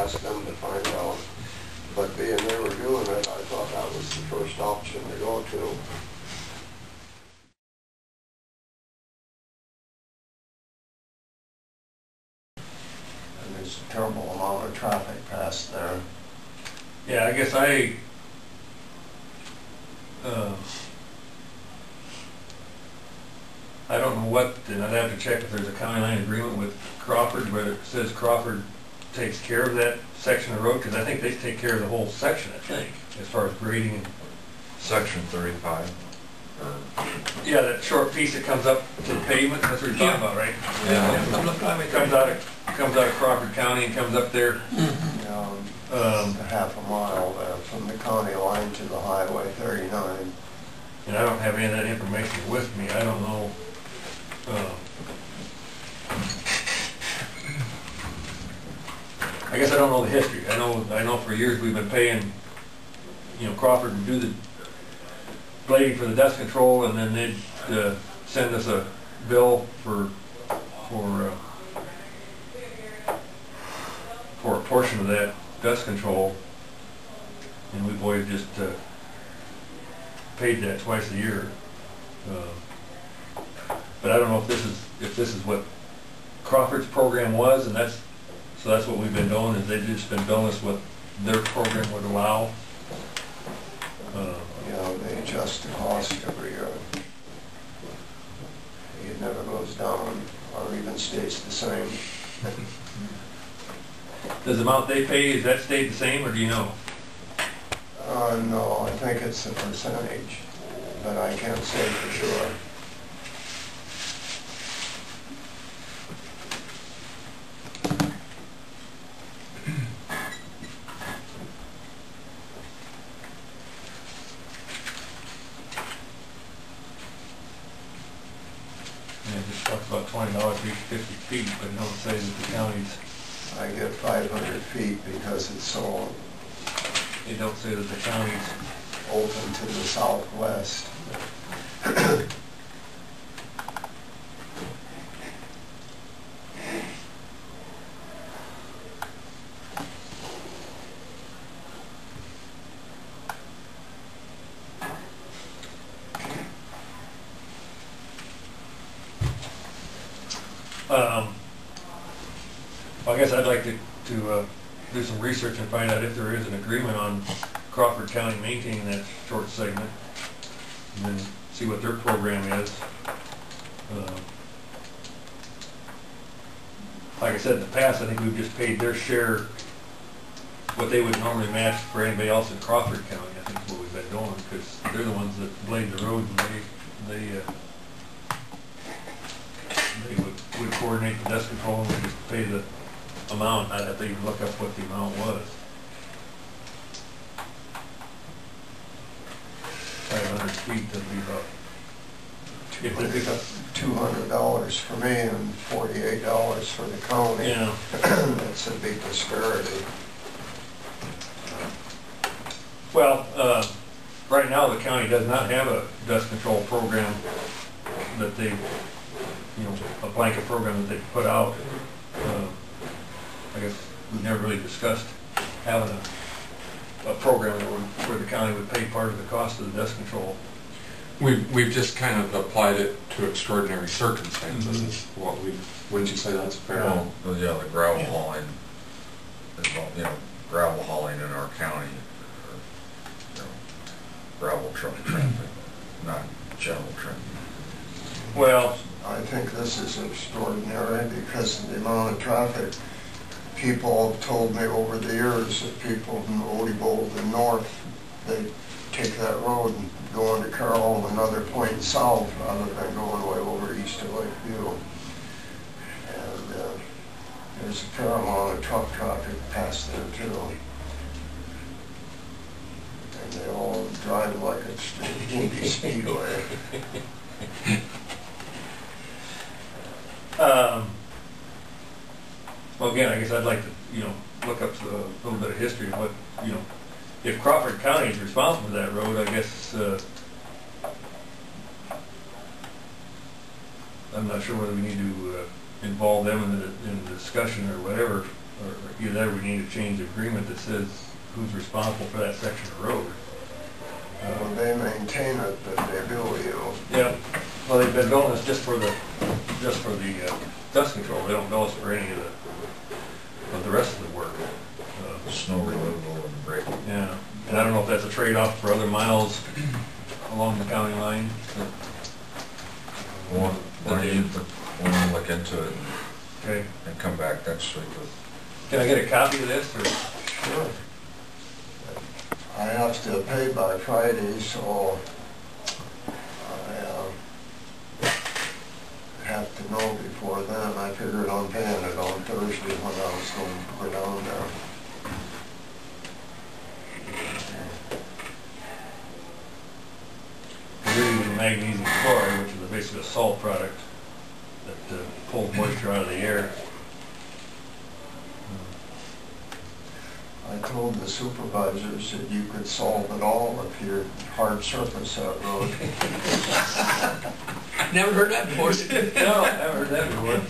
ask them to find out. But being they were doing it, I thought that was the first option to go to. And there's a terrible amount of traffic past there. Yeah, I guess I don't know what, and I'd have to check if there's a county line agreement with Crawford where it says Crawford takes care of that section of road, because I think they take care of the whole section, I think, as far as grading. Section 35. Yeah, that short piece that comes up to the pavement, that's what you're talking about, right? Yeah. Comes out of Crawford County and comes up there. Half a mile there from the county line to the Highway 39. And I don't have any of that information with me. I don't know. I guess I don't know the history. I know for years we've been paying, Crawford to do the blading for the dust control, and then they'd send us a bill for a portion of that dust control, and we've always just paid that twice a year. But I don't know if this is what Crawford's program was, and that's what we've been doing, is they've just been billing us what their program would allow. They adjust the cost every year. It never goes down or even stays the same. Does the amount they pay, is that stayed the same, or do you know? No, I think it's a percentage, but I can't say for sure. Yeah, it just talks about $20 for each 50 feet, but it don't say that the county's. I get 500 feet because it's so It don't say that the county's. open to the southwest. Well, I guess I'd like to do some research and find out if there is an agreement on Crawford County maintaining that short segment, and then see what their program is. Like I said in the past, I think we've just paid their share, what they would normally match for anybody else in Crawford County. I think is what we've been doing, because they're the ones that blade the road, and they would coordinate the dust control, and we just pay the amount. I'd have to even look up what the amount was. 500 feet, that'd be about, $200 for me and $48 for the county. Yeah. That's a big disparity. Well, right now the county does not have a dust control program that they, a blanket program that they put out. I guess we've never really discussed having a program where the county would pay part of the cost of the dust control. We've just kind of applied it to extraordinary circumstances. Is what wouldn't you say that's fair? Well, yeah, the gravel hauling, gravel hauling in our county, or, gravel truck traffic, not general traffic. Well, I think this is extraordinary because of the amount of traffic. People have told me over the years that people from Odebold and north, they take that road and go into Carroll and another point south rather than going way over east to Lakeview. And there's a fair amount of truck traffic past there too. And they all drive like it's Indy Speedway. Well, again, I guess I'd like to, look up a little bit of history of what, if Crawford County is responsible for that road, I guess, I'm not sure whether we need to involve them in the discussion or whatever, or either that or we need to change the agreement that says who's responsible for that section of road. When they maintain it, but they bill you. Yeah, well, they've been billing us just for the dust control. They don't bill us for any of the rest of the work. Snow removal and break. Yeah, and I don't know if that's a trade-off for other miles along the county line. One, look into it Okay. and come back next week with. Can I get a copy of this, or? Sure. I have to pay by Friday, so I have to know before then. I figured on paying it on Thursday when I was going to go down there. We're using magnesium chloride, which is basically a salt product that pulls moisture out of the air. I told the supervisors that you could solve it all if you hard surface that road. Never heard that before. No, I haven't heard that before.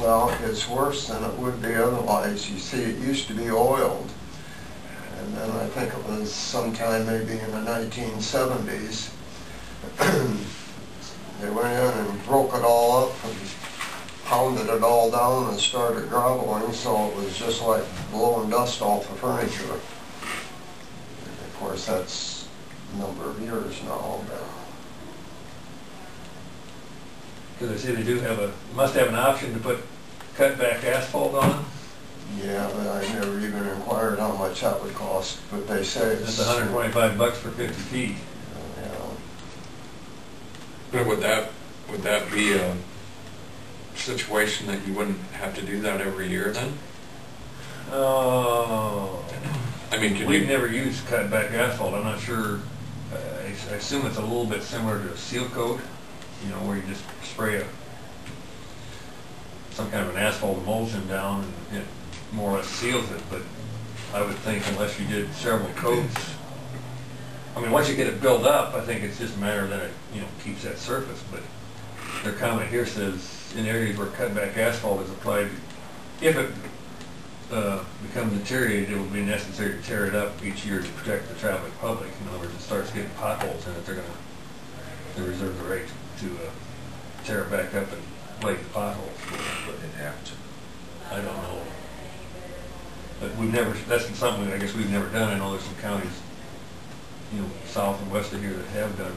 Well, it's worse than it would be otherwise. You see, it used to be oiled. And then I think it was sometime maybe in the 1970s, they went in and broke it all up and pounded it all down and started groveling, so it was just like blowing dust off the furniture. And of course, that's a number of years now. Because I see they do have must have an option to put cut back asphalt on. Yeah, but I never even inquired how much that would cost, but they say it's... That's $125 for 50 feet. Yeah. But would that be a situation that you wouldn't have to do that every year then? Oh. I mean, We've never used cut back asphalt. I'm not sure. I assume it's a little bit similar to a seal coat, you know, where you just spray some kind of an asphalt emulsion down and it more or less seals it. But I would think unless you did several coats, I mean, once you get it built up, I think it's just a matter that it, you know, keeps that surface. But their comment here says in areas where cut back asphalt is applied, if it becomes deteriorated, it will be necessary to tear it up each year to protect the traveling public. In other words, it starts getting potholes in it, they reserve the right to tear it back up and plate the potholes. But they'd have to. I don't know. But we've never, that's something I guess we've never done. I know there's some counties, you know, south and west of here that have done